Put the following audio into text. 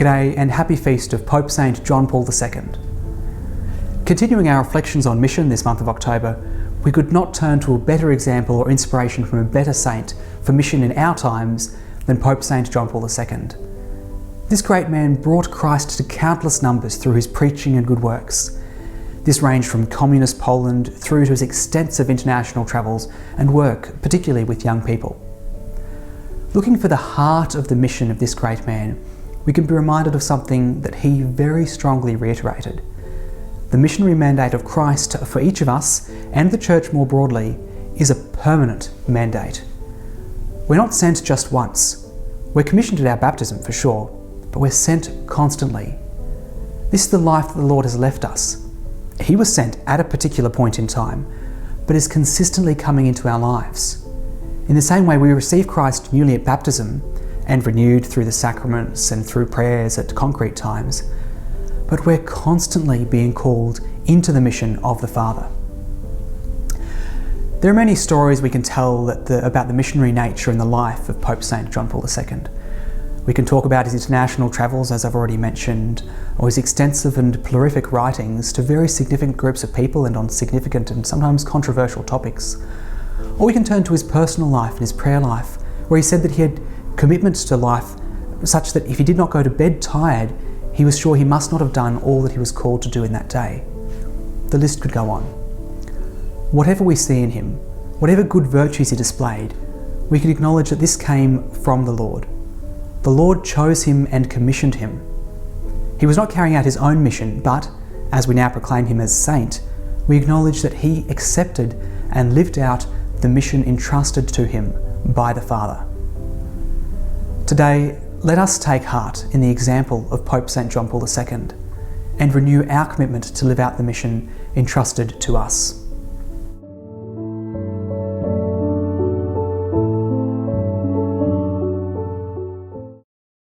G'day and happy feast of Pope St. John Paul II. Continuing our reflections on mission this month of October, we could not turn to a better example or inspiration from a better saint for mission in our times than Pope St. John Paul II. This great man brought Christ to countless numbers through his preaching and good works. This ranged from communist Poland through to his extensive international travels and work, particularly with young people. Looking for the heart of the mission of this great man, we can be reminded of something that he very strongly reiterated. The missionary mandate of Christ for each of us and the Church more broadly is a permanent mandate. We're not sent just once. We're commissioned at our baptism for sure, but we're sent constantly. This is the life that the Lord has left us. He was sent at a particular point in time, but is consistently coming into our lives. In the same way we receive Christ newly at baptism and renewed through the sacraments and through prayers at concrete times, but we're constantly being called into the mission of the Father. There are many stories we can tell about the missionary nature and the life of Pope St. John Paul II. We can talk about his international travels, as I've already mentioned, or his extensive and prolific writings to very significant groups of people and on significant and sometimes controversial topics. Or we can turn to his personal life and his prayer life, where he said that he had commitments to life such that if he did not go to bed tired, he was sure he must not have done all that he was called to do in that day. The list could go on. Whatever we see in him, whatever good virtues he displayed, we can acknowledge that this came from the Lord. The Lord chose him and commissioned him. He was not carrying out his own mission, but, as we now proclaim him as saint, we acknowledge that he accepted and lived out the mission entrusted to him by the Father. Today, let us take heart in the example of Pope St. John Paul II and renew our commitment to live out the mission entrusted to us.